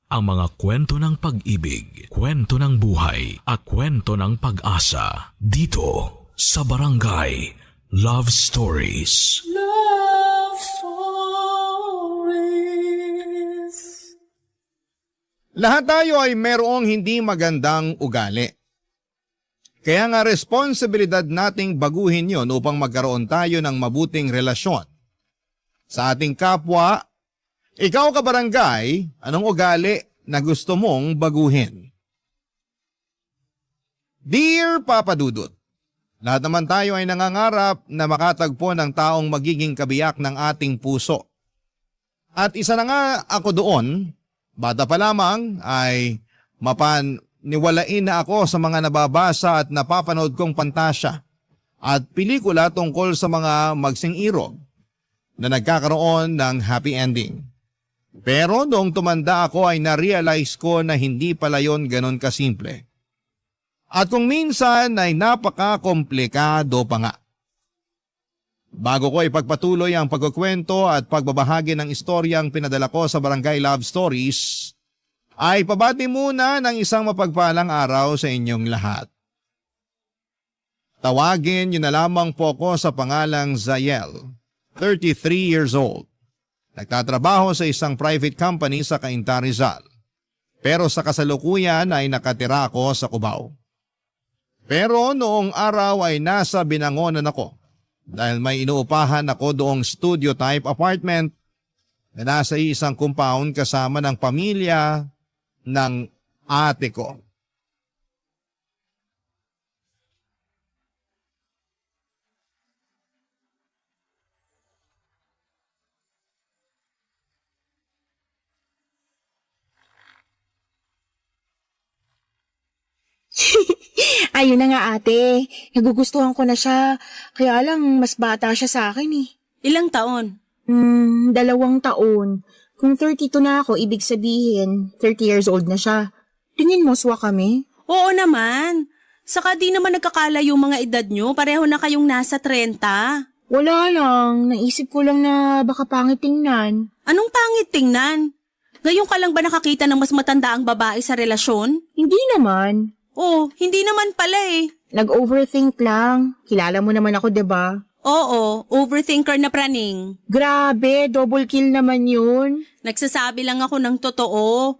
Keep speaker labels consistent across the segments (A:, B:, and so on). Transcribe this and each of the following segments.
A: ang mga kwento ng pag-ibig, kwento ng buhay, at kwento ng pag-asa dito sa Barangay Love Stories.
B: Love Stories.
C: Lahat tayo ay merong hindi magandang ugali. Kaya nga responsibilidad nating baguhin yon upang magkaroon tayo ng mabuting relasyon. Sa ating kapwa, ikaw kabarangay, anong ugali na gusto mong baguhin? Dear Papa Dudut, lahat naman tayo ay nangangarap na makatagpo ng taong magiging kabiyak ng ating puso. At isa na nga ako doon, bata pa lamang ay mapaniwalain na ako sa mga nababasa at napapanood kong pantasya at pelikula tungkol sa mga magsing-irog na nagkakaroon ng happy ending. Pero noong tumanda ako ay na-realize ko na hindi pala yon ganon kasimple. At kung minsan ay napaka-komplikado pa nga. Bago ko ipagpatuloy ang pagkukwento at pagbabahagi ng istoryang pinadala ko sa Barangay Love Stories, ay pabati muna ng isang mapagpalang araw sa inyong lahat. Tawagin niyo na lamang po ko sa pangalang Zayel, 33 years old. Nagtatrabaho sa isang private company sa Cainta, Rizal. Pero sa kasalukuyan ay nakatira ako sa Cubao. Pero noong araw ay nasa Binangonan ako dahil may inuupahan ako doong studio type apartment na nasa isang compound kasama ng pamilya ng ate ko.
D: Ayun na nga ate, nagugustuhan ko na siya. Kaya lang mas bata siya sa akin eh.
B: Ilang taon?
D: 2 taon. Kung 32 na ako, ibig sabihin 30 years old na siya. Tingin mo swa kami?
B: Oo naman. Saka di naman nagkakalayo mga edad nyo. Pareho na kayong nasa 30.
D: Wala lang, naisip ko lang na baka pangit tingnan.
B: Anong pangit tingnan? Ngayon ka lang ba nakakita ng mas matanda ang babae sa relasyon?
D: Hindi naman.
B: Oh, hindi naman pala eh.
D: Nag-overthink lang. Kilala mo naman ako, 'di ba?
B: Oo, overthinker na praning.
D: Grabe, double kill naman yun.
B: Nagsasabi lang ako ng totoo.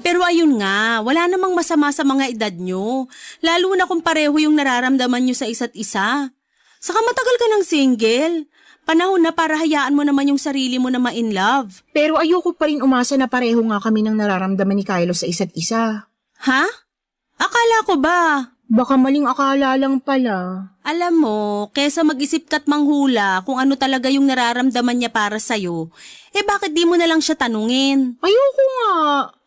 B: Pero ayun nga, wala namang masama sa mga edad nyo. Lalo na kung pareho yung nararamdaman nyo sa isa't isa. Saka matagal ka ng single. Panahon na para hayaan mo naman yung sarili mo na ma-in love.
D: Pero ayoko pa rin umasa na pareho nga kami ng nararamdaman ni Kylo sa isa't isa.
B: Ha? Akala ko ba?
D: Baka maling akala lang pala.
B: Alam mo, kesa mag-isip ka't manghula kung ano talaga yung nararamdaman niya para sa'yo, bakit di mo na lang siya tanungin?
D: Ayoko nga.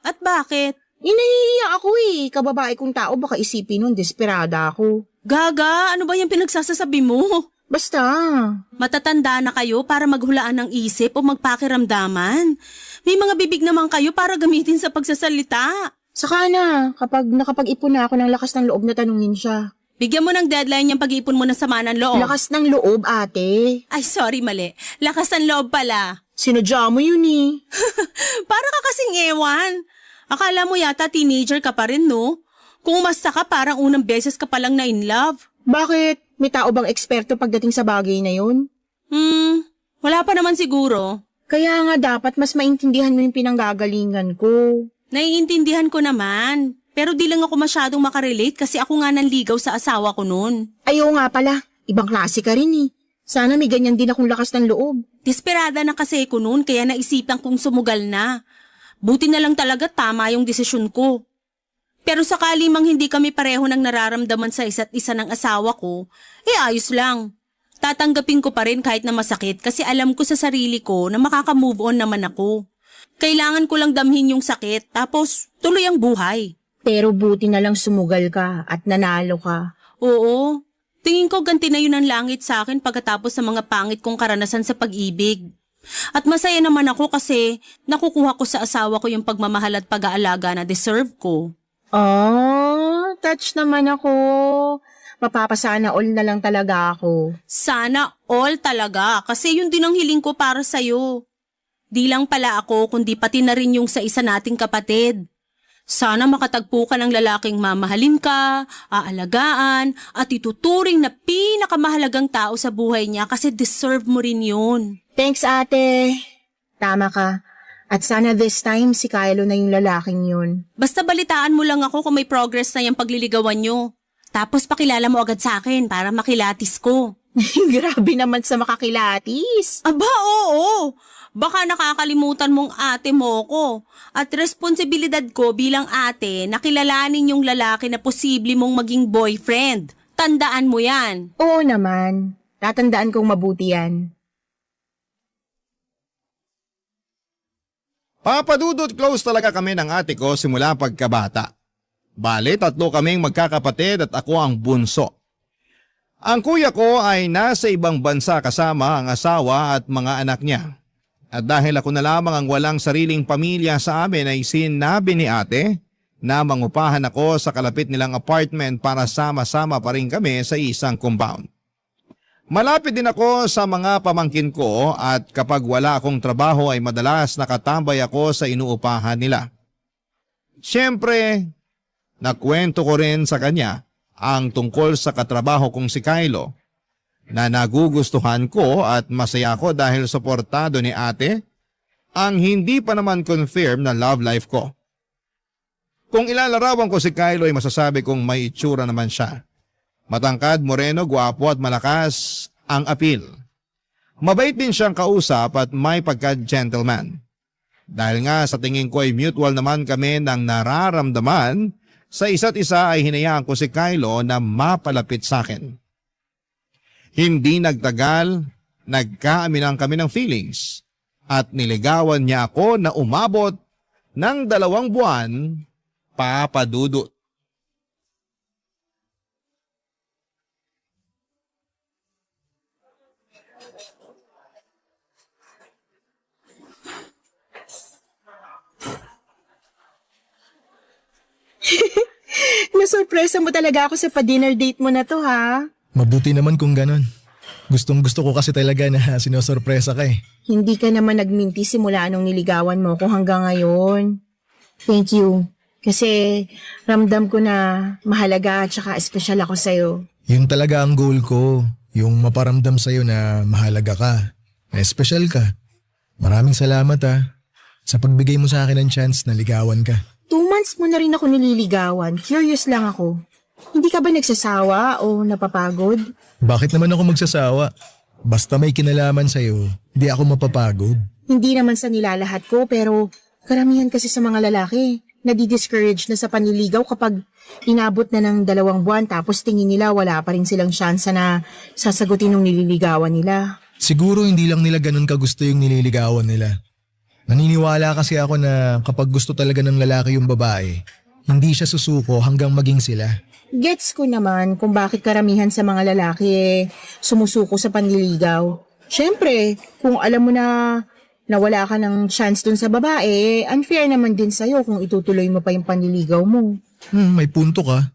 B: At bakit?
D: Inahihiya ako eh. Kababae kong tao baka isipin nun desperada ako.
B: Gaga, ano ba yung pinagsasasabi mo?
D: Basta.
B: Matatanda na kayo para maghulaan ng isip o magpakiramdaman. May mga bibig naman kayo para gamitin sa pagsasalita.
D: Saka na, kapag nakapag-ipon na ako ng lakas ng loob na tanungin siya.
B: Bigyan mo ng deadline yung pag-iipon mo ng sama ng loob.
D: Lakas ng loob, ate.
B: Ay, sorry, mali. Lakas ng loob pala.
D: Sinadya mo yun eh.
B: Para ka kasing ewan. Akala mo yata teenager ka pa rin, no? Kung umasta ka, parang unang beses ka palang na in love.
D: Bakit? May tao bang eksperto pagdating sa bagay na yun?
B: Wala pa naman siguro.
D: Kaya nga dapat mas maintindihan mo yung pinanggagalingan ko.
B: Naiintindihan ko naman. Pero di lang ako masyadong makarelate kasi ako nga nanligaw sa asawa ko noon.
D: Ayaw nga pala. Ibang klase ka rin eh. Sana may ganyan din akong lakas ng loob.
B: Desperada na kasi ko noon kaya naisipan kong sumugal na. Buti na lang talaga tama yung desisyon ko. Pero sakali mang hindi kami pareho ng nararamdaman sa isa't isa ng asawa ko, ayos lang. Tatanggapin ko pa rin kahit na masakit kasi alam ko sa sarili ko na makaka-move on naman ako. Kailangan ko lang damhin yung sakit tapos tuloy ang buhay.
D: Pero buti na lang sumugal ka at nanalo ka.
B: Oo, tingin ko ganti na yun ang langit sa akin pagkatapos sa mga pangit kong karanasan sa pag-ibig. At masaya naman ako kasi nakukuha ko sa asawa ko yung pagmamahal at pag-aalaga na deserve ko.
D: Oh, touch naman ako. Mapapasana all na lang talaga ako.
B: Sana all talaga kasi yun din ang hiling ko para sa'yo. Di lang pala ako kundi pati na rin yung sa isa nating kapatid. Sana makatagpo ka ng lalaking mamahalin ka, aalagaan, at ituturing na pinakamahalagang tao sa buhay niya kasi deserve mo rin yun.
D: Thanks, ate. Tama ka. At sana this time si Kylo na yung lalaking yun.
B: Basta balitaan mo lang ako kung may progress na yung pagliligawan nyo. Tapos pakilala mo agad sa akin para makilatis ko.
D: Grabe naman sa makakilatis.
B: Aba, oo. Baka nakakalimutan mong ate mo ko. At responsibilidad ko bilang ate na kilalanin yung lalaki na posible mong maging boyfriend. Tandaan mo yan.
D: Oo naman. Tatandaan kong mabuti yan.
C: Papadudot, close talaga kami ng ate ko simula pagkabata. Bale, 3 kaming magkakapatid at ako ang bunso. Ang kuya ko ay nasa ibang bansa kasama ang asawa at mga anak niya. At dahil ako na lamang ang walang sariling pamilya sa amin ay sinabi ni ate na mangupahan ako sa kalapit nilang apartment para sama-sama pa rin kami sa isang compound. Malapit din ako sa mga pamangkin ko at kapag wala akong trabaho ay madalas nakatambay ako sa inuupahan nila. Siyempre, nakwento ko rin sa kanya ang tungkol sa katrabaho kong si Kylo na nagugustuhan ko at masaya ako dahil suportado ni ate ang hindi pa naman confirm na love life ko. Kung ilalarawan ko si Kylo ay masasabi kong may itsura naman siya. Matangkad, moreno, gwapo at malakas ang appeal. Mabait din siyang kausap at may pagka-gentleman. Dahil nga sa tingin ko ay mutual naman kami ng nararamdaman sa isa't isa ay hinayaan ko si Kylo na mapalapit sa akin. Hindi nagtagal, nagkaaminan kami ng feelings at niligawan niya ako na umabot ng 2 buwan, papadudot.
D: Nasurpresa mo talaga ako sa pa-dinner date mo na to, ha?
E: Mabuti naman kung ganon. Gustong gusto ko kasi talaga na sinosorpresa ka eh.
D: Hindi ka naman nagminti simula nung niligawan mo ko hanggang ngayon. Thank you. Kasi ramdam ko na mahalaga at saka espesyal ako sa'yo.
E: Yun talaga ang goal ko. Yung maparamdam sa'yo na mahalaga ka. Na espesyal ka. Maraming salamat sa pagbigay mo sa akin ng chance na ligawan ka.
D: 2 months mo na rin ako nililigawan. Curious lang ako. Hindi ka ba nagsasawa o napapagod?
E: Bakit naman ako magsasawa? Basta may kinalaman sa'yo, hindi ako mapapagod.
D: Hindi naman sa nilalahat ko pero karamihan kasi sa mga lalaki nadi-discourage na sa panliligaw kapag inabot na ng 2 buwan tapos tingin nila wala pa rin silang syansa na sasagutin ng nililigawan nila.
E: Siguro hindi lang nila ganun kagusto yung nililigawan nila. Naniniwala kasi ako na kapag gusto talaga ng lalaki yung babae, hindi siya susuko hanggang maging sila.
D: Gets ko naman kung bakit karamihan sa mga lalaki sumusuko sa panliligaw. Siyempre, kung alam mo na wala ka ng chance dun sa babae, unfair naman din sa'yo kung itutuloy mo pa yung panliligaw mo.
E: May punto ka.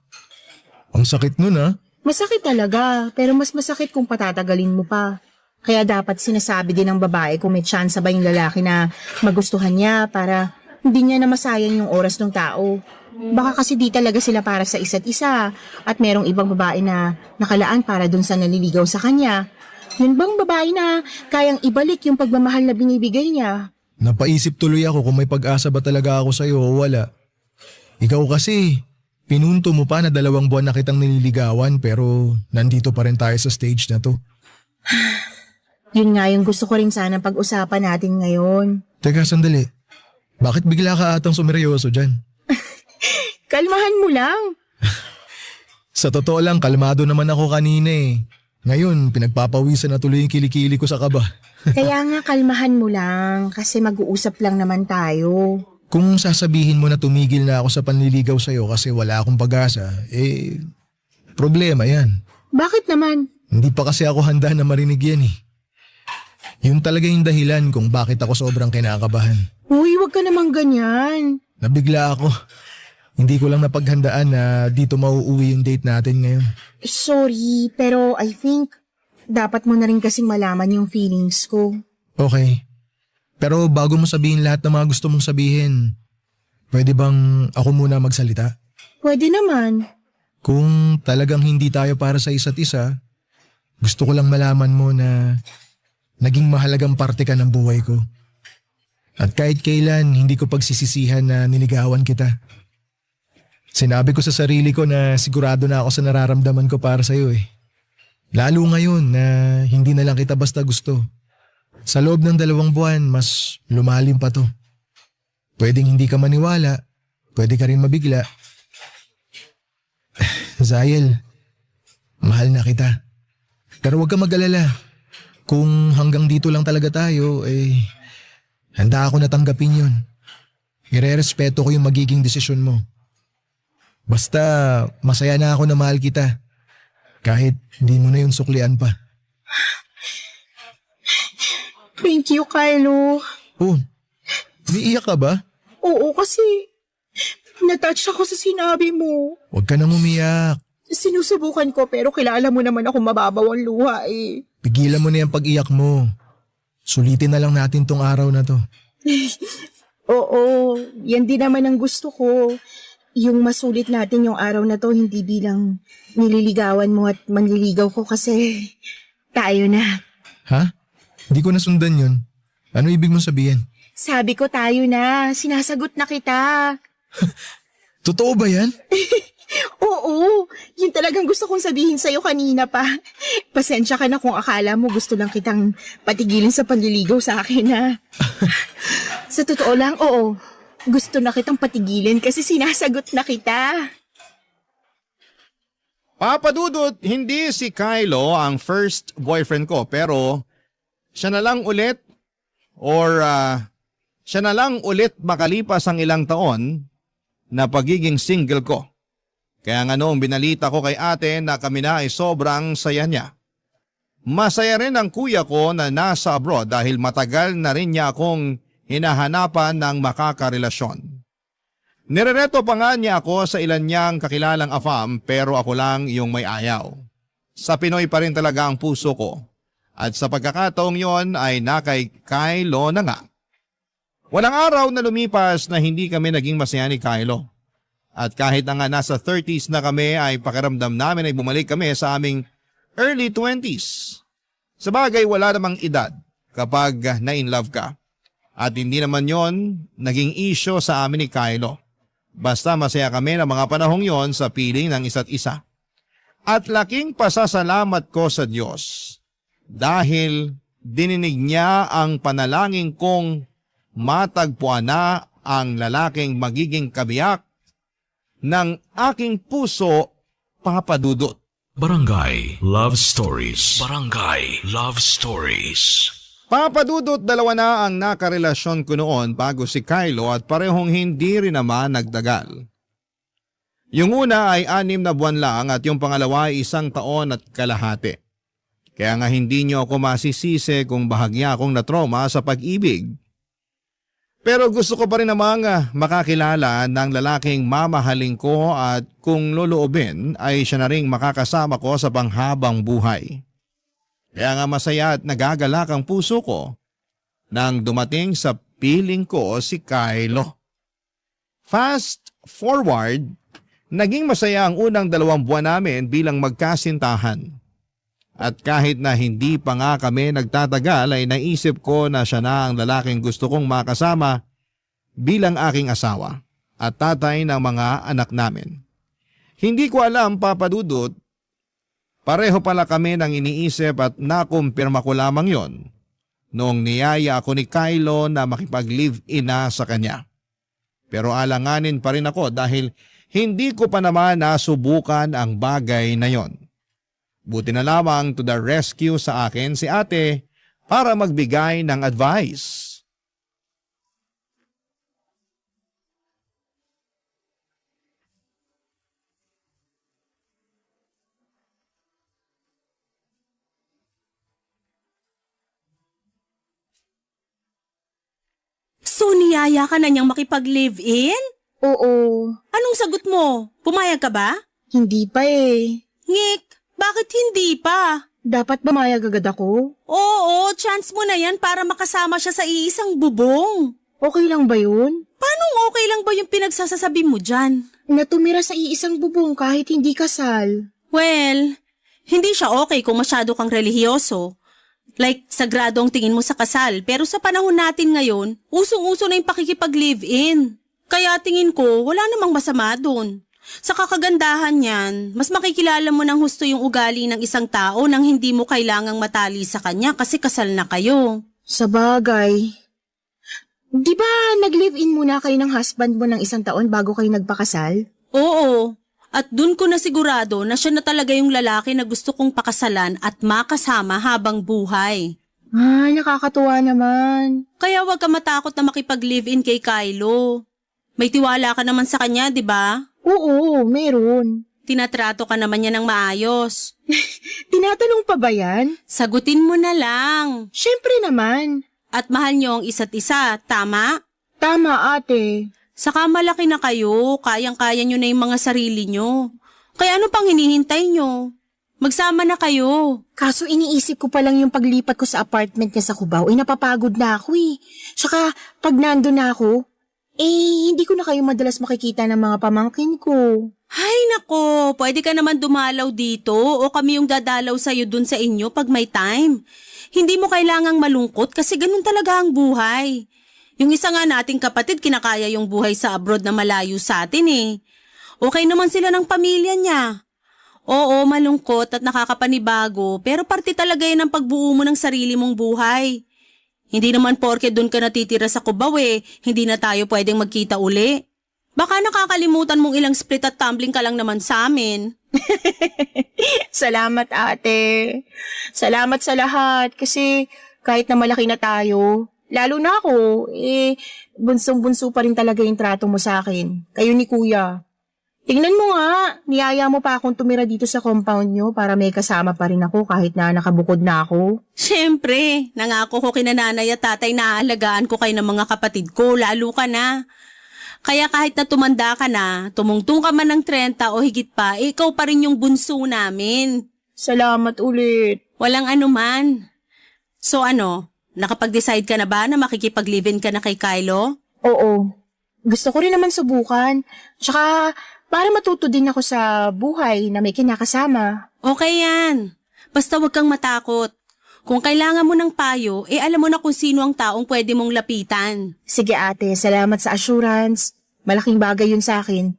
E: Ang sakit nun
D: Masakit talaga, pero mas masakit kung patatagalin mo pa. Kaya dapat sinasabi din ng babae kung may chance ba yung lalaki na magustuhan niya para hindi niya na masayang yung oras ng tao. Baka kasi di talaga sila para sa isa't isa at merong ibang babae na nakalaan para dun sa naliligaw sa kanya. Yun bang babae na kayang ibalik yung pagmamahal na binibigay niya?
E: Napaisip tuloy ako kung may pag-asa ba talaga ako sa'yo o wala. Ikaw kasi, pinunto mo pa na 2 buwan na kitang nililigawan pero nandito pa rin tayo sa stage na to.
D: Yun nga yung gusto ko rin sana pag-usapan natin ngayon.
E: Teka, sandali. Bakit bigla ka atang sumeryoso dyan?
D: Kalmahan mo lang.
E: Sa totoo lang, kalmado naman ako kanina eh. Ngayon, pinagpapawisan na tuloy yung kilikili ko sa kaba.
D: Kaya nga kalmahan mo lang kasi mag-uusap lang naman tayo.
E: Kung sasabihin mo na tumigil na ako sa panliligaw sa'yo kasi wala akong pag-asa, problema yan.
D: Bakit naman?
E: Hindi pa kasi ako handa na marinig yan eh. Yun talaga yung dahilan kung bakit ako sobrang kinakabahan.
D: Uy, wag ka namang ganyan.
E: Nabigla ako. Hindi ko lang napaghandaan na dito mauuwi yung date natin ngayon.
D: Sorry, pero I think dapat mo na rin kasing malaman yung feelings ko.
E: Okay. Pero bago mo sabihin lahat ng mga gusto mong sabihin, pwede bang ako muna magsalita?
D: Pwede naman.
E: Kung talagang hindi tayo para sa isa't isa, gusto ko lang malaman mo na naging mahalagang parte ka ng buhay ko. At kahit kailan, hindi ko pagsisisihan na niligawan kita. Sinabi ko sa sarili ko na sigurado na ako sa nararamdaman ko para sa'yo eh. Lalo ngayon na hindi na lang kita basta gusto. Sa loob ng 2 buwan, mas lumalim pa to. Pwedeng hindi ka maniwala, pwede ka rin mabigla. Zahel, mahal na kita. Pero huwag ka mag-alala. Kung hanggang dito lang talaga tayo, handa ako na tanggapin yun. Ire-respeto ko yung magiging desisyon mo. Basta masaya na ako na mahal kita. Kahit hindi mo na yung suklian pa.
D: Thank you, Kylo.
E: Oh, umiiyak ka ba?
D: Oo, kasi na-touch ako sa sinabi mo.
E: Huwag ka nang umiyak.
D: Sinusubukan ko pero kilala mo naman ako mababaw ang luha eh.
E: Pigilan mo na yung pag-iyak mo. Sulitin na lang natin tong araw na to.
D: Oo, yan din naman ang gusto ko. Yung masulit natin yung araw na to hindi bilang nililigawan mo at manliligaw ko kasi tayo na.
E: Ha? Hindi ko nasundan yun. Ano ibig mong sabihin?
D: Sabi ko tayo na, sinasagot na kita.
E: Totoo ba yan?
D: Oo, yun talagang gusto kong sabihin sa'yo kanina pa. Pasensya ka na kung akala mo gusto lang kitang patigilin sa panliligaw sa akin ha. Sa totoo lang, oo. Gusto na kitang patigilin kasi sinasagot na kita.
C: Papa Dudut, hindi si Kylo ang first boyfriend ko pero siya na lang ulit siya na lang ulit makalipas ang ilang taon na pagiging single ko. Kaya nga noong binalita ko kay ate na kami na ay sobrang saya niya. Masaya rin ang kuya ko na nasa abroad dahil matagal na rin niya akong hinahanapan ng makakarelasyon. Nirereto pa nga niya ako sa ilan niyang kakilalang afam pero ako lang yung may ayaw. Sa Pinoy pa rin talaga ang puso ko. At sa pagkakataong yon ay nakay Kylo na nga. Walang araw na lumipas na hindi kami naging masaya ni Kylo. At kahit na nga nasa 30s na kami ay pakiramdam namin ay bumalik kami sa aming early 20s. Sabagay wala namang edad kapag na-in-love ka. At hindi naman yon naging issue sa amin ni Kylo. Basta masaya kami ng mga panahong yon sa piling ng isa't isa. At laking pasasalamat ko sa Diyos dahil dininig niya ang panalangin kong matagpuan na ang lalaking magiging kabiyak ng aking puso, Papa Dudut.
A: Barangay Love Stories. Barangay Love Stories.
C: Papa Dudut, 2 na ang nakarelasyon ko noon bago si Kylo at parehong hindi rin naman nagtagal. Yung una ay 6 na buwan lang at yung pangalawa ay 1 taon at kalahati. Kaya nga hindi niyo ako masisisi kung bahagya akong natroma sa pag-ibig. Pero gusto ko pa rin namang makakilala ng lalaking mamahalin ko at kung loloobin ay siya na ring makakasama ko sa panghabang buhay. Kaya nga masaya at nagagalak ang puso ko nang dumating sa piling ko si Kylo. Fast forward, naging masaya ang unang 2 buwan namin bilang magkasintahan. At kahit na hindi pa nga kami nagtatagal ay naisip ko na siya na ang lalaking gusto kong makasama bilang aking asawa at tatay ng mga anak namin. Hindi ko alam, Papa Dudut, pareho pala kami ng iniisip at nakumpirma ko lamang yon noong niyaya ako ni Kylo na makipag-live-in na sa kanya. Pero alanganin pa rin ako dahil hindi ko pa naman nasubukan ang bagay na yon. Buti na lamang to the rescue sa akin si ate para magbigay ng advice.
B: So niyaya ka na niyang makipag-live-in?
D: Oo,
B: Anong sagot mo? Pumayag ka ba?
D: hindi pa eh.
B: Ngik, bakit hindi pa?
D: Dapat ba mayag agad ako?
B: Oo, chance mo na yan para makasama siya sa iisang bubong.
D: Okay lang ba yun?
B: Paano okay lang ba yung pinagsasasabi mo dyan?
D: Na tumira sa iisang bubong kahit hindi kasal.
B: Well, hindi siya okay kung masyado kang relihiyoso. Like, sagrado ang tingin mo sa kasal. Pero sa panahon natin ngayon, usong-uso na yung pakikipag-live-in. Kaya tingin ko, wala namang masama dun. Sa kakagandahan niyan, mas makikilala mo ng husto yung ugali ng isang tao nang hindi mo kailangang matali sa kanya kasi kasal na kayo.
D: Sa bagay. Di ba nag-live-in muna kayo ng husband mo ng 1 taon bago kayo nagpakasal?
B: Oo. At dun ko na sigurado na siya na talaga yung lalaki na gusto kong pakasalan at makasama habang buhay.
D: Ah, nakakatuwa naman.
B: Kaya huwag ka matakot na makipag-live-in kay Kylo. May tiwala ka naman sa kanya, di ba?
D: Oo, meron.
B: Tinatrato ka naman niya ng maayos.
D: Tinatanong pa ba yan?
B: Sagutin mo na lang.
D: Siyempre naman.
B: At mahal niyo ang isa't isa, tama?
D: Tama, ate.
B: Saka malaki na kayo, kayang-kaya niyo na yung mga sarili niyo. Kaya ano pang hinihintay niyo? Magsama na kayo.
D: Kaso iniisip ko pa lang yung paglipat ko sa apartment niya sa Cubao, napapagod na ako eh. Tsaka pag nandun na ako, hindi ko na kayo madalas makikita ng mga pamangkin ko.
B: Hay nako, pwede ka naman dumalaw dito o kami yung dadalaw sa'yo dun sa inyo pag may time. Hindi mo kailangang malungkot kasi ganun talaga ang buhay. Yung isa nga nating kapatid kinakaya yung buhay sa abroad na malayo sa atin eh. Okay naman sila ng pamilya niya. Oo, malungkot at nakakapanibago pero parte talaga yan ng pagbuo mo ng sarili mong buhay. Hindi naman porke doon ka natitira sa Cubao hindi na tayo pwedeng magkita uli. Baka nakakalimutan mong ilang split at tumbling ka lang naman sa amin.
D: Salamat, ate. Salamat sa lahat kasi kahit na malaki na tayo, lalo na ako, bunsong-bunso pa rin talaga yung trato mo sa akin. Kayo ni kuya. Tingnan mo nga, niyaya mo pa akong tumira dito sa compound nyo para may kasama pa rin ako kahit na nakabukod na ako.
B: Siyempre, nangako ko kina nanay at tatay na aalagaan ko kayo ng mga kapatid ko, lalo ka na. Kaya kahit na tumanda ka na, tumungtong ka man ng 30 o higit pa, ikaw pa rin yung bunso namin.
D: Salamat ulit.
B: Walang anuman. So ano, nakapag-decide ka na ba na makikipag-live-in ka na kay Kylo?
D: Oo. Gusto ko rin naman subukan. Tsaka para matuto din ako sa buhay na may kinakasama.
B: Okay yan. Basta huwag kang matakot. Kung kailangan mo ng payo, alam mo na kung sino ang taong pwede mong lapitan.
D: Sige ate, salamat sa assurance. Malaking bagay yun sa akin.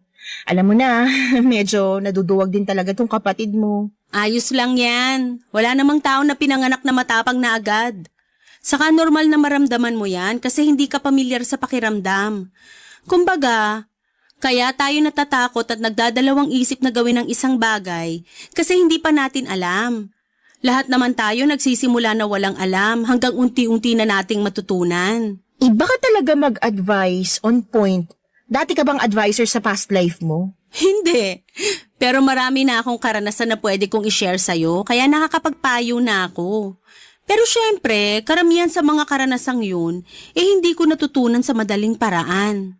D: Alam mo na, medyo naduduwag din talaga tong kapatid mo.
B: Ayos lang yan. Wala namang tao na pinanganak na matapang na agad. Saka normal na maramdaman mo yan kasi hindi ka pamilyar sa pakiramdam. Kumbaga, kaya tayo natatakot at nagdadalawang isip na gawin ang isang bagay kasi hindi pa natin alam. Lahat naman tayo nagsisimula na walang alam hanggang unti-unti na nating matutunan.
D: Iba ka talaga mag-advise on point. Dati ka bang advisor sa past life mo?
B: Hindi. Pero marami na akong karanasan na pwede kong i-share sa'yo kaya nakakapagpayo na ako. Pero syempre, karamihan sa mga karanasang yun, hindi ko natutunan sa madaling paraan.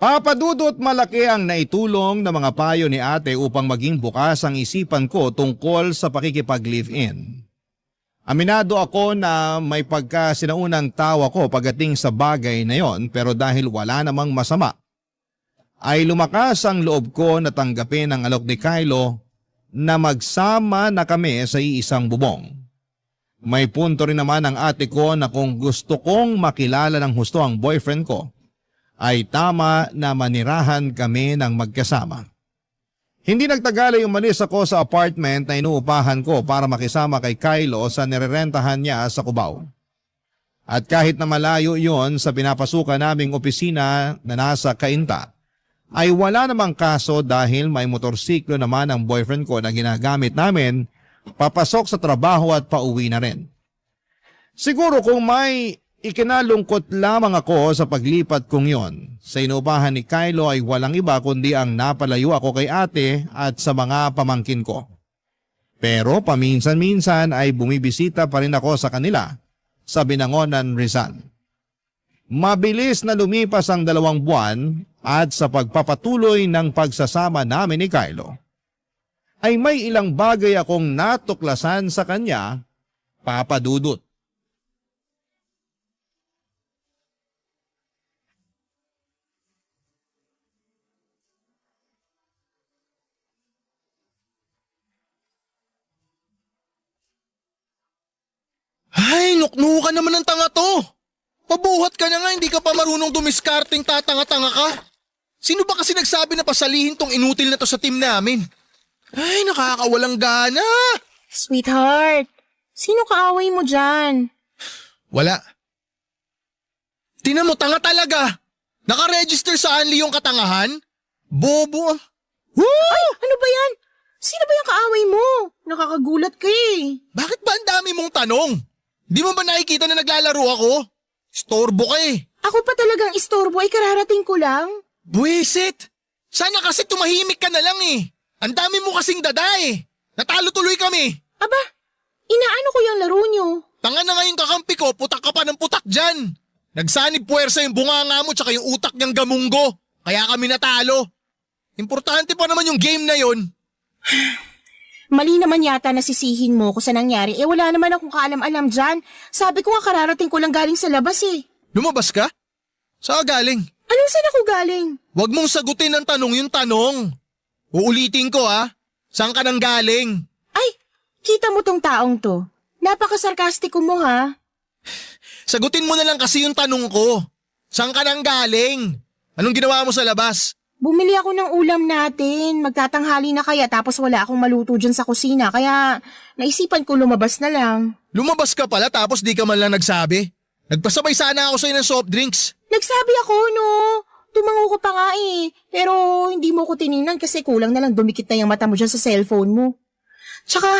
C: Papadudot malaki ang naitulong na mga payo ni ate upang maging bukas ang isipan ko tungkol sa pakikipag-live-in. Aminado ako na may pagkasinaunang tawa ko pagdating sa bagay na yon pero dahil wala namang masama, ay lumakas ang loob ko na tanggapin ang alok ni Kylo na magsama na kami sa iisang bubong. May punto rin naman ang ate ko na kung gusto kong makilala ng husto ang boyfriend ko, ay tama na manirahan kami ng magkasama. Hindi nagtagal ay umalis ako sa apartment na inuupahan ko para makisama kay Kylo sa nirerentahan niya sa Cubao. At kahit na malayo yon sa pinapasukan naming opisina na nasa Cainta, ay wala namang kaso dahil may motorsiklo naman ang boyfriend ko na ginagamit namin papasok sa trabaho at pauwi na rin. Siguro kung may ikinalungkot lamang ako sa paglipat kong yon sa inuupahan ni Kylo ay walang iba kundi ang napalayo ako kay ate at sa mga pamangkin ko. Pero paminsan-minsan ay bumibisita pa rin ako sa kanila sa Binangonan, Rizal. Mabilis na lumipas ang 2 buwan at sa pagpapatuloy ng pagsasama namin ni Kylo, ay may ilang bagay akong natuklasan sa kanya, Papa Dudut.
E: Ay, nuknukan naman ng tanga to. Pabuhat ka na nga, hindi ka pa marunong dumiskarting tatanga-tanga ka. Sino ba kasi nagsabi na pasalihin tong inutil na to sa team namin? Ay, nakakawalang gana.
D: Sweetheart, sino kaaway mo dyan?
E: Wala. Tinan mo, tanga talaga. Nakaregister sa Anli yung katangahan? Bobo.
D: Ay, ano ba yan? Sino ba yung kaaway mo? Nakakagulat ka eh.
E: Bakit ba ang dami mong tanong? Di mo ba nakikita na naglalaro ako? Storbo ka eh.
D: Ako pa talagang istorbo ay kararating ko lang.
E: Buwisit! Sana kasi tumahimik ka na lang eh. Ang dami mo kasing dada eh. Natalo tuloy kami.
D: Aba, inaano ko yung laro nyo?
E: Tanga na nga yung kakampi ko, putak ka pa ng putak dyan. Nagsanib puwersa yung bunganga mo tsaka yung utak niyang gamunggo. Kaya kami natalo. Importante pa naman yung game na yon.
D: Mali naman yata nasisihin mo ko sa nangyari. Eh wala naman akong kaalam-alam dyan. Sabi ko nga kararating ko lang galing sa labas eh.
E: Lumabas ka? Saan ka galing?
D: Anong saan ako galing?
E: Huwag mong sagutin ng tanong yung tanong. Uulitin ko ha. Saan ka nang galing?
D: Ay, kita mo tong taong to. Napakasarkastiko mo ha.
E: Sagutin mo na lang kasi yung tanong ko. Saan ka nang galing? Anong ginawa mo sa labas?
D: Bumili ako ng ulam natin. Magtatanghali na kaya tapos wala akong maluto dyan sa kusina. Kaya naisipan ko lumabas na lang.
E: Lumabas ka pala tapos di ka man lang nagsabi. Nagpasabay sana ako sa'yo ng soft drinks.
D: Nagsabi ako no. Tumango ko pa nga eh. Pero hindi mo ko tiningnan kasi kulang na lang dumikit na yung mata mo dyan sa cellphone mo. Tsaka,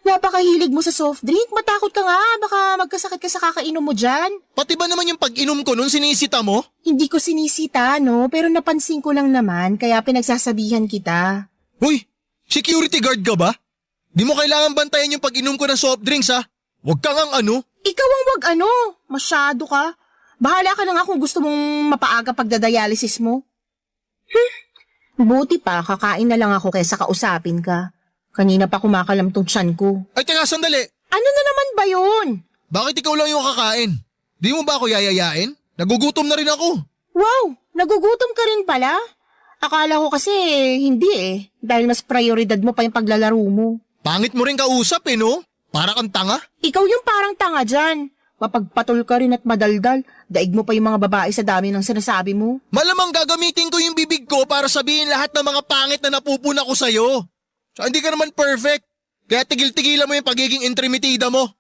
D: napakahilig mo sa soft drink. Matakot ka nga. Baka magkasakit ka sa kakainom mo dyan.
E: Pati ba naman yung pag-inom ko nun sinisita mo?
D: Hindi ko sinisita no. Pero napansin ko lang naman. Kaya pinagsasabihan kita.
E: Uy, security guard ka ba? Di mo kailangan bantayan yung pag-inom ko ng soft drinks ha. Huwag kang ang ano.
D: Ikaw ang wag ano. Masyado ka. Bahala ka na nga kung gusto mong mapaaga pagdadialysis mo. Buti pa, kakain na lang ako kaysa kausapin ka. Kanina pa kumakalam tong tiyan ko.
E: Ay teka sandali.
D: Ano na naman ba yun?
E: Bakit ikaw lang yung kakain? Di mo ba ako yayayain? Nagugutom na rin ako.
D: Wow, nagugutom ka rin pala? Akala ko kasi hindi eh. Dahil mas prioridad mo pa yung paglalaro mo.
E: Pangit mo rin kausap eh no? Para kang tanga.
D: Ikaw yung parang tanga dyan. Mapagpatol ka rin at madaldal. Daig mo pa yung mga babae sa dami ng sinasabi mo.
E: Malamang gagamitin ko yung bibig ko para sabihin lahat ng mga pangit na napupuna ko sa'yo. So hindi ka naman perfect. Kaya tigil-tigilan mo yung pagiging intrimitida mo.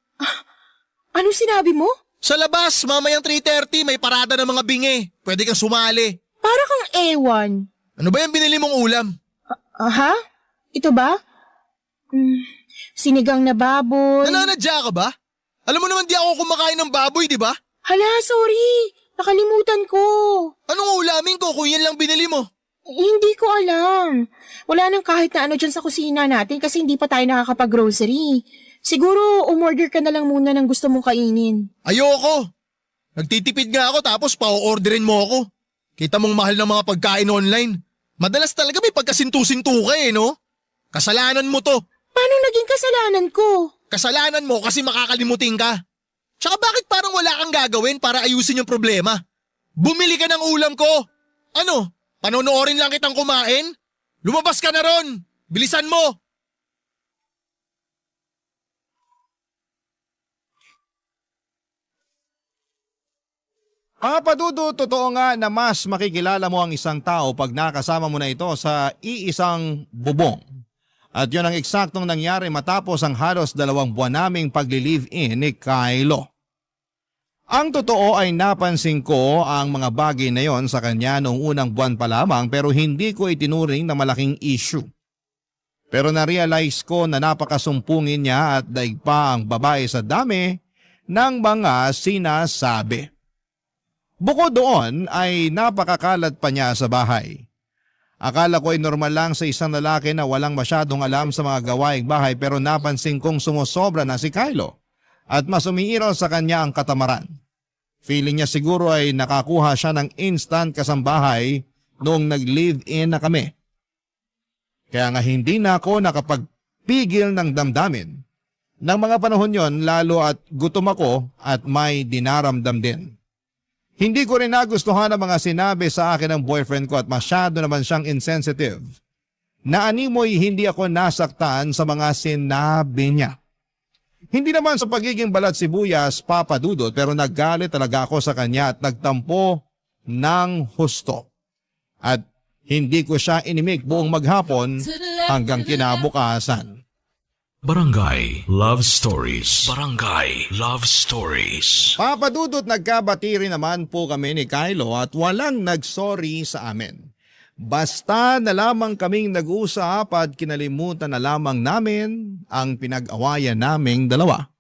D: Ano sinabi mo?
E: Sa labas, mamayang 3:30 may parada ng mga bingi. Pwede kang sumali.
D: Para kang ewan.
E: Ano ba yung binili mong ulam?
D: Aha? Ito ba? Sinigang na baboy.
E: Nananadya ka ba? Alam mo naman di ako kumakain ng baboy, di ba?
D: Hala, sorry. Nakalimutan ko.
E: Anong ulamin ko kung yan lang binili mo?
D: Hindi ko alam. Wala nang kahit na ano dyan sa kusina natin kasi hindi pa tayo nakakapag-grocery. Siguro umorder ka na lang muna ng gusto mong kainin.
E: Ayoko. Nagtitipid nga ako tapos pa-orderin mo ako. Kita mong mahal ng mga pagkain online. Madalas talaga may pagkasintu-sintu ka eh, no? Kasalanan mo to.
D: Paano naging kasalanan ko?
E: Kasalanan mo kasi makakalimutin ka. Tsaka bakit parang wala kang gagawin para ayusin yung problema? Bumili ka ng ulam ko. Ano? Panonoorin lang kitang kumain? Lumabas ka na ron. Bilisan mo.
C: Papa Dudut, totoo nga na mas makikilala mo ang isang tao pag nakasama mo na ito sa iisang bubong. At yun ang eksaktong nangyari matapos ang halos 2 buwan naming pagli-live-in ni Kylo. Ang totoo ay napansin ko ang mga bagay na yon sa kanya noong unang buwan pa lamang pero hindi ko itinuring na malaking issue. Pero na-realize ko na napakasumpungin niya at daig pa ang babae sa dami ng mga sinasabi. Bukod doon ay napakakalat pa niya sa bahay. Akala ko ay normal lang sa isang lalaki na walang masyadong alam sa mga gawaing bahay pero napansin kong sumusobra na si Kylo at mas umiiral sa kanya ang katamaran. Feeling niya siguro ay nakakuha siya ng instant kasambahay noong nag-live-in na kami. Kaya nga hindi na ako nakapagpigil ng damdamin. Nang mga panahon yon, lalo at gutom ako at may dinaramdam din. Hindi ko rin nagustuhan ang mga sinabi sa akin ng boyfriend ko at masyado naman siyang insensitive. Naanimoy hindi ako nasaktan sa mga sinabi niya. Hindi naman sa pagiging balat sibuyas, Papa Dudut, pero naggalit talaga ako sa kanya at nagtampo ng husto. At hindi ko siya inimik buong maghapon hanggang kinabukasan.
A: Barangay Love Stories. Barangay Love Stories.
C: Papa Dudut, nagkabati rin naman po kami ni Kylo at walang nagsorry sa amin. Basta na lamang kaming nag-uusap at kinalimutan na lamang namin ang pinag-awayan naming dalawa.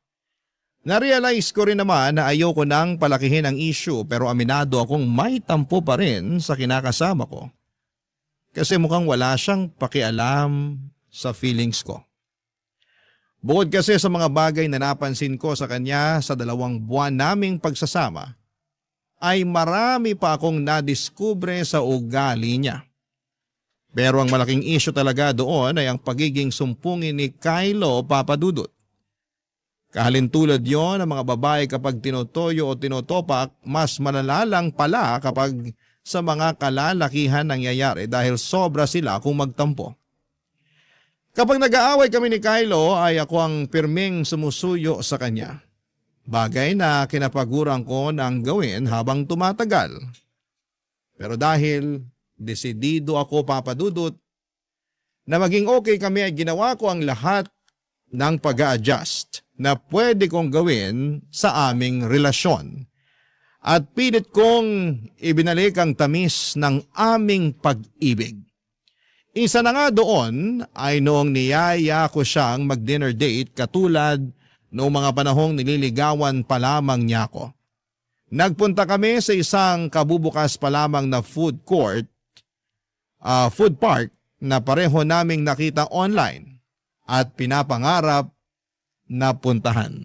C: Narealize ko rin naman na ayoko nang palakihin ang issue pero aminado akong may tampo pa rin sa kinakasama ko. Kasi mukhang wala siyang pakialam sa feelings ko. Bukod kasi sa mga bagay na napansin ko sa kanya sa 2 buwan naming pagsasama, ay marami pa akong nadiskubre sa ugali niya. Pero ang malaking issue talaga doon ay ang pagiging sumpungin ni Kylo, Papa Dudut. Kahalintulad yon ng mga babae kapag tinotoyo o tinotopak, mas malala lang pala kapag sa mga kalalakihan nangyayari dahil sobra sila kung magtampo. Kapag nag-aaway kami ni Kylo ay ako ang pirming sumusuyo sa kanya. Bagay na kinapaguran ko ng gawin habang tumatagal. Pero dahil desidido ako, Papa Dudut, na maging okay kami ay ginawa ko ang lahat ng pag-a-adjust na pwede kong gawin sa aming relasyon. At pilit kong ibinalik ang tamis ng aming pag-ibig. Isa na nga doon ay noong niyaya ko siyang mag-dinner date katulad noong mga panahong nililigawan pa lamang niya ako. Nagpunta kami sa isang kabubukas pa lamang na food park na pareho naming nakita online at pinapangarap na puntahan.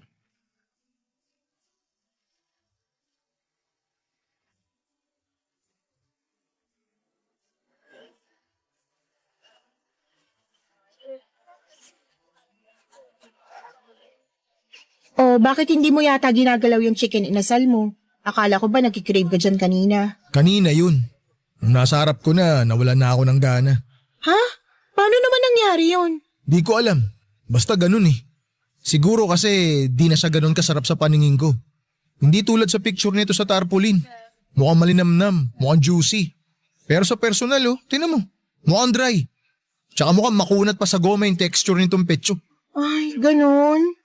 D: O bakit hindi mo yata ginagalaw yung chicken inasal mo? Akala ko ba nagkikrave ka dyan kanina?
E: Kanina yun. Nung nasa harap ko na, nawalan na ako ng gana.
D: Ha? Paano naman nangyari yun?
E: Di ko alam. Basta ganun eh. Siguro kasi di na siya ganun kasarap sa paningin ko. Hindi tulad sa picture nito sa tarpaulin. Mukhang malinamnam, mukhang juicy. Pero sa personal tinan mo, mukhang dry. Tsaka mukhang makunat pa sa goma yung texture nitong petso.
D: Ay, ganun.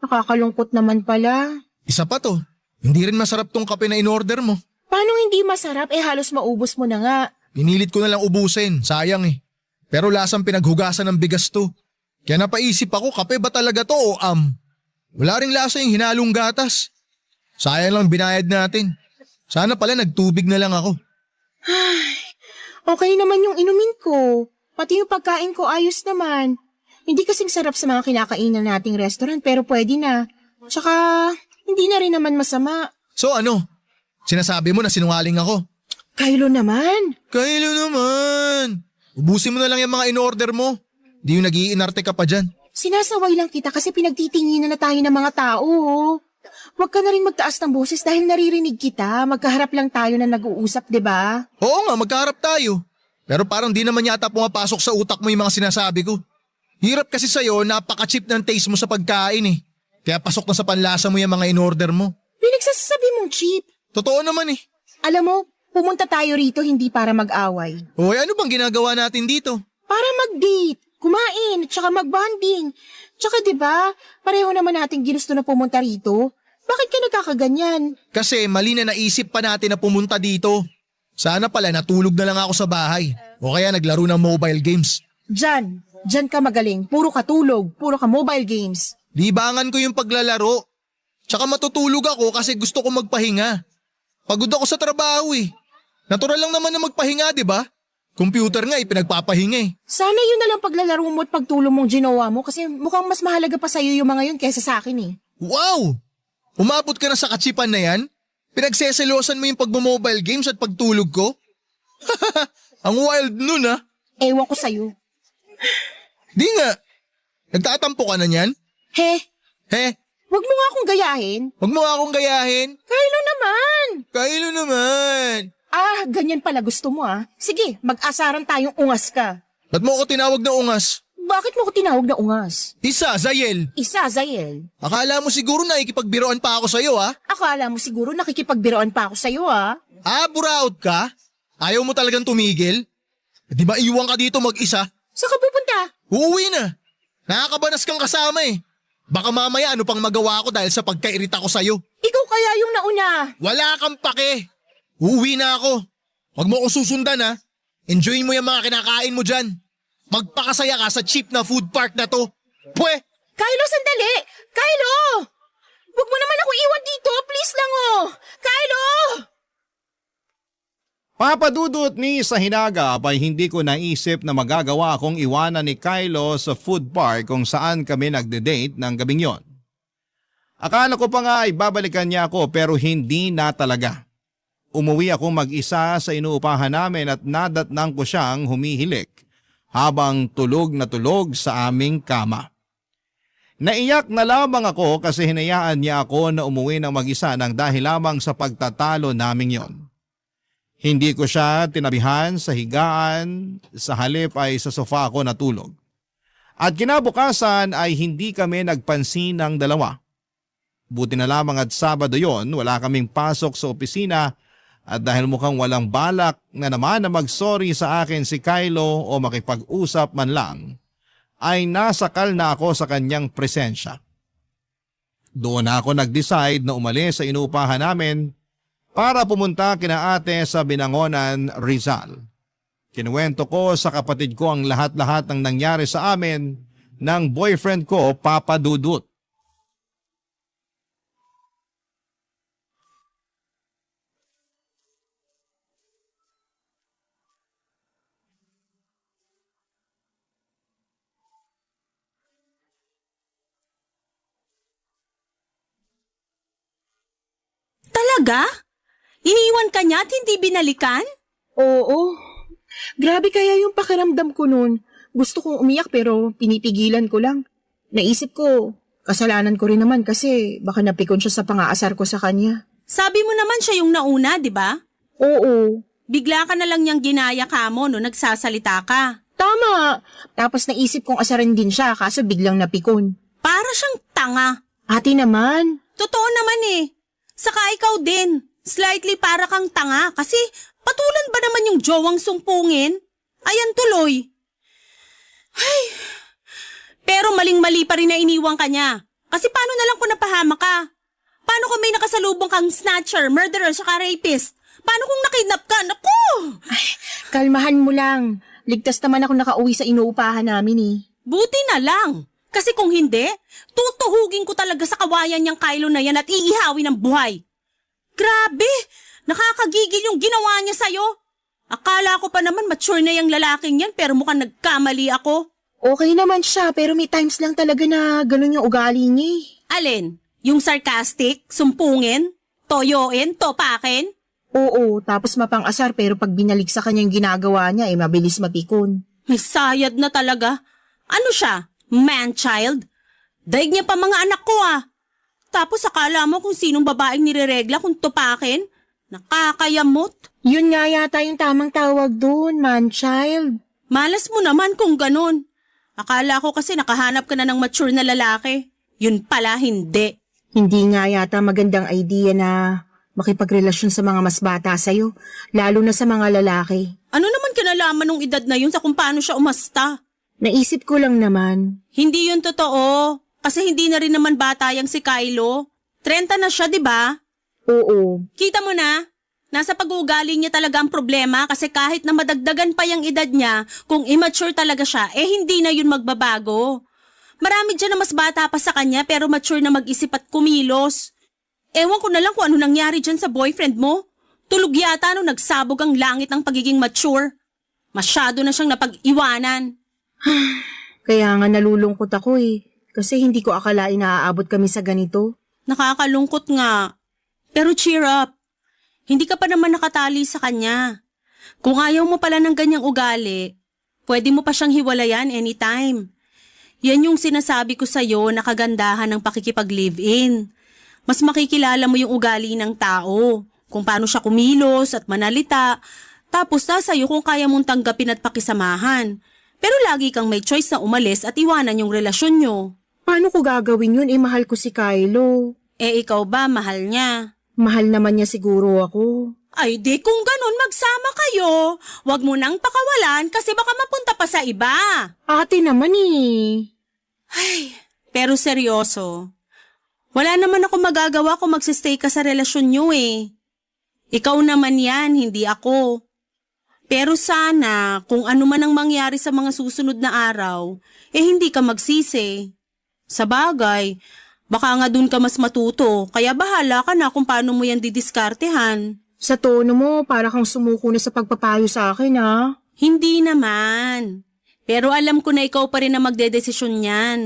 D: Nakakalungkot naman pala.
E: Isa pa to, hindi rin masarap tong kape na in-order mo.
D: Paano hindi masarap? Halos maubos mo na nga.
E: Pinilit ko na lang ubusin, sayang eh. Pero lasang pinaghugasan ng bigas to. Kaya napaisip ako, kape ba talaga to o Wala ring lasa yung hinalong gatas. Sayang lang binayad natin. Sana pala nagtubig na lang ako.
D: Ay, okay naman yung inumin ko. Pati yung pagkain ko ayos naman. Hindi kasing sarap sa mga kinakainan nating restaurant pero pwede na. Tsaka, hindi na rin naman masama.
E: So ano? Sinasabi mo na sinungaling ako?
D: Kylo naman.
E: Kylo naman! Ubusin mo na lang yung mga in-order mo. Di yung nag-iinarte ka pa dyan.
D: Sinasaway lang kita kasi pinagtitinginan na tayo ng mga tao. Huwag ka na rin magtaas ng boses dahil naririnig kita. Magkaharap lang tayo na nag-uusap, di ba?
E: Oo nga, magkaharap tayo. Pero parang di naman yata pumapasok sa utak mo yung mga sinasabi ko. Hirap kasi sa'yo, napaka-cheap ng taste mo sa pagkain eh. Kaya pasok na sa panlasa mo yung mga in-order mo.
D: Pinagsasabi mong cheap.
E: Totoo naman eh.
D: Alam mo, pumunta tayo rito hindi para mag-away.
E: Hoy, ano bang ginagawa natin dito?
D: Para mag-date, kumain, tsaka mag-bonding. Tsaka 'di ba, pareho naman nating ginusto na pumunta rito. Bakit ka nagkakaganyan?
E: Kasi mali na naisip pa natin na pumunta dito. Sana pala natulog na lang ako sa bahay. O kaya naglaro ng mobile games.
D: Diyan ka magaling. Puro ka tulog, puro ka mobile games.
E: Libangan ko yung paglalaro. Tsaka matutulog ako kasi gusto ko magpahinga. Pagod ako sa trabaho eh. Natural lang naman na magpahinga, di ba? Computer nga pinagpapahinga eh.
D: Sana yun na lang paglalaro mo at pagtulong mong ginawa mo kasi mukhang mas mahalaga pa sa'yo yung mga yun kaysa sa akin eh.
E: Wow! Umabot ka na sa katsipan na yan? Pinagseselosan mo yung pagmo-mobile games at pagtulog ko? Ang wild nun ah.
D: Ewan ko sa'yo.
E: Di nga. Nagtatampo ka na niyan?
D: He,
E: He?
D: wag mo nga akong gayahin.
E: Huwag mo nga akong gayahin.
D: Kylo naman.
E: Kylo naman.
D: Ganyan pala gusto mo Sige, mag-asaran tayong ungas ka.
E: Ba't mo ako tinawag na ungas?
D: Bakit mo ko tinawag na ungas?
E: Isa, Zayel.
D: Isa, Zael.
E: Akala mo siguro na ikipagbiroan pa ako sa'yo, ha?
D: Akala mo siguro nakikipagbiroan pa ako sa'yo
E: Buraot ka? Ayaw mo talagang tumigil? Di ba iwan ka dito mag-isa?
D: Saan ka pupunta?
E: Uuwi na. Nakakabanas kang kasama eh. Baka mamaya ano pang magawa ko dahil sa pagkairita ko sa'yo.
D: Ikaw kaya yung nauna.
E: Wala kang pake. Uuwi na ako. Huwag mo akong susundan ha. Enjoyin mo yung mga kinakain mo dyan. Magpakasaya ka sa cheap na food park na to. Pwe!
D: Kylo, sandali! Kylo! Huwag mo naman ako iwan dito. Please lang Kylo!
C: Papadudot ni sa hinagap ay hindi ko naisip na magagawa akong iwanan ni Kylo sa food park kung saan kami nagde-date ng gabing yon. Akala ko pa nga ay babalikan niya ako pero hindi na talaga. Umuwi ako mag-isa sa inuupahan namin at nadatnang ko siyang humihilik habang tulog na tulog sa aming kama. Naiyak na lamang ako kasi hinayaan niya ako na umuwi ng mag-isa nang dahil lamang sa pagtatalo naming yon. Hindi ko siya tinabihan sa higaan, sa halip ay sa sofa ako natulog. At kinabukasan ay hindi kami nagpansin ng dalawa. Buti na lamang at Sabado yon, wala kaming pasok sa opisina at dahil mukhang walang balak na naman na mag-sorry sa akin si Kylo o makipag-usap man lang, ay nasakal na ako sa kanyang presensya. Doon ako nag-decide na umalis sa inuupahan namin para pumunta kina ate sa Binangonan, Rizal. Kinuwento ko sa kapatid ko ang lahat-lahat ng nangyari sa amin ng boyfriend ko, Papa Dudut.
B: Talaga? Iniwan ka niya at hindi binalikan?
D: Oo. Grabe kaya yung pakiramdam ko nun. Gusto kong umiyak pero pinipigilan ko lang. Naisip ko, kasalanan ko rin naman kasi baka napikon siya sa pang-aasar ko sa kanya.
B: Sabi mo naman siya yung nauna, di ba?
D: Oo.
B: Bigla ka na lang niyang ginaya ka mo no nagsasalita ka.
D: Tama. Tapos naisip kong asaran din siya kaso biglang napikon.
B: Para siyang tanga.
D: Ate naman.
B: Totoo naman eh. Saka ikaw din. Slightly para kang tanga kasi patulan ba naman yung jowang sumpungin? Ayan tuloy. Ay. Pero maling-mali pa rin na iniwang ka niya. Kasi paano na lang kung napahama ka? Paano kung may nakasalubong kang snatcher, murderer, saka rapist? Paano kung nakidnap ka? Naku!
D: Ay, kalmahan mo lang. Ligtas naman ako nakauwi sa inuupahan namin eh.
B: Buti na lang. Kasi kung hindi, tutuhugin ko talaga sa kawayan niyang Kylo na yan at iihawi ng buhay. Grabe! Nakakagigil yung ginawa niya sa'yo. Akala ko pa naman mature na yung lalaking yan pero mukhang nagkamali ako.
D: Okay naman siya pero may times lang talaga na ganun yung ugali niya eh.
B: Alin? Yung sarcastic, sumpungin, toyoin, topakin?
D: Oo, tapos mapang-asar pero pag binalik sa kanya yung ginagawa niya mabilis mapikon.
B: May sayad na talaga. Ano siya? Man-child? Daig niya pa mga anak ko Tapos akala mo kung sinong babaeng nireregla kung tupakin? Nakakayamot.
D: Yun nga yata yung tamang tawag dun, man-child.
B: Malas mo naman kung ganun. Akala ko kasi nakahanap ka na ng mature na lalaki. Yun pala hindi.
D: Hindi nga yata magandang idea na makipagrelasyon sa mga mas bata sa'yo, lalo na sa mga lalaki.
B: Ano naman kinalaman ng edad na yun sa kung paano siya umasta?
D: Naisip ko lang naman.
B: Hindi yun totoo. Kasi hindi na rin naman bata yang si Kylo. 30 na siya, di ba?
D: Oo.
B: Kita mo na? Nasa pag-uugali niya talaga ang problema kasi kahit na madagdagan pa yung edad niya, kung immature talaga siya, hindi na yun magbabago. Marami dyan na mas bata pa sa kanya pero mature na mag-isip at kumilos. Ewan ko na lang kung ano nangyari dyan sa boyfriend mo. Tulog yata nung nagsabog ang langit ng pagiging mature. Masyado na siyang napag-iwanan.
D: Kaya nga nalulungkot ako kasi hindi ko akalain na aabot kami sa ganito.
B: Nakakalungkot nga. Pero cheer up. Hindi ka pa naman nakatali sa kanya. Kung ayaw mo pala ng ganyang ugali, Pwede mo pa siyang hiwalayan anytime. Yan yung sinasabi ko sa'yo na kagandahan ng pakikipag-live-in. Mas makikilala mo yung ugali ng tao, kung paano siya kumilos at manalita, tapos sa'yo kung kaya mong tanggapin at pakisamahan. Pero lagi kang may choice na umalis at iwanan yung relasyon nyo.
D: Paano ko gagawin yun? Mahal ko si Kylo.
B: Ikaw ba, mahal niya?
D: Mahal naman niya siguro ako.
B: Ay di kung ganun magsama kayo. Huwag mo nang pakawalan kasi baka mapunta pa sa iba.
D: Ate naman
B: Pero seryoso, wala naman ako magagawa kung magsistay ka sa relasyon nyo Ikaw naman yan, hindi ako. Pero sana, kung ano man ang mangyari sa mga susunod na araw, hindi ka magsisi. Sa bagay, baka nga dun ka mas matuto, kaya bahala ka na kung paano mo yan didiskartehan.
D: Sa tono mo, para kang sumuko na sa pagpapayo sa akin,
B: Hindi naman. Pero alam ko na ikaw pa rin na magdedesisyon yan.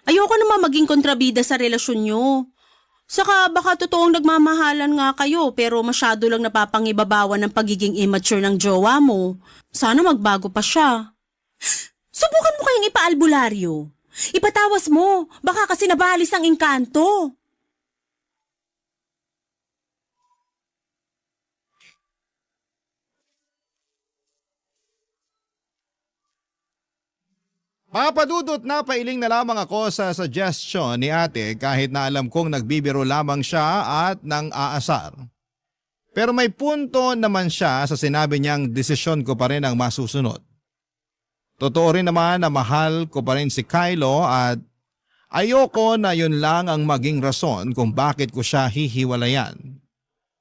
B: Ayoko naman maging kontrabida sa relasyon nyo. Saka baka totoong nagmamahalan nga kayo pero masyado lang napapangibabawan ng pagiging immature ng jowa mo. Sana magbago pa siya. Subukan mo kayong ipaalbularyo. Ipatawas mo, baka kasi nabalis ang engkanto.
C: Papadudot na pailing na lamang ako sa suggestion ni ate kahit na alam kong nagbibiro lamang siya at nang aasar. Pero may punto naman siya sa sinabi niyang desisyon ko pa rin ang masusunod. Totoo rin naman na mahal ko pa rin si Kylo at ayoko na yun lang ang maging rason kung bakit ko siya hihiwalayan.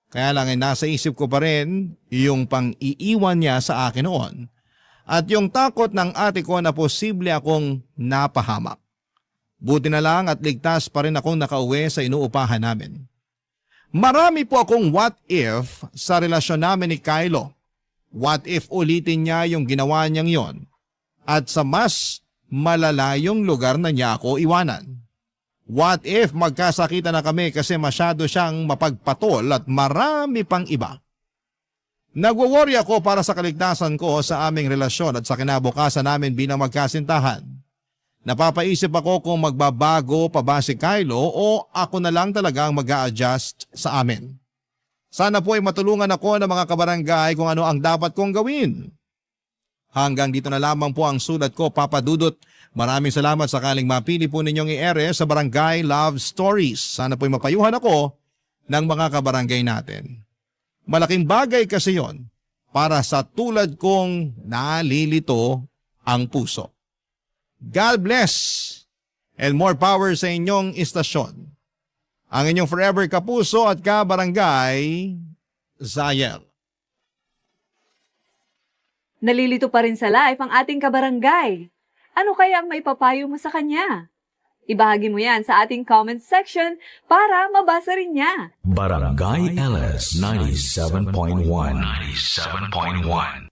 C: Kaya lang ay nasa isip ko pa rin yung pang-iiwan niya sa akin noon. At yung takot ng ate ko na posible akong napahamak. Buti na lang at ligtas pa rin akong nakauwi sa inuupahan namin. Marami po akong what if sa relasyon namin ni Kylo. What if ulitin niya yung ginawa niyang yon at sa mas malalayong lugar na niya ako iwanan. What if magkasakitan na kami kasi masyado siyang mapagpatol at marami pang iba. Nagwo-worry ako para sa kaligtasan ko sa aming relasyon at sa kinabukasan namin bilang magkasintahan. Napapaisip ako kung magbabago pa ba si Kylo o ako na lang talaga ang mag-a-adjust sa amin. Sana po ay matulungan ako ng mga kabarangay kung ano ang dapat kong gawin. Hanggang dito na lamang po ang sulat ko, Papa Dudut. Maraming salamat sakaling mapili po ninyong i-ere sa Barangay Love Stories. Sana po ay mapayuhan ako ng mga kabarangay natin. Malaking bagay kasi yon para sa tulad kong nalilito ang puso. God bless and more power sa inyong istasyon. Ang inyong forever kapuso at kabarangay, Zayel.
F: Nalilito pa rin sa live ang ating kabarangay. Ano kaya ang maipapayo mo sa kanya? Ibahagi mo yan sa ating comment section para mabasa rin niya.
A: Barangay LS 97.1.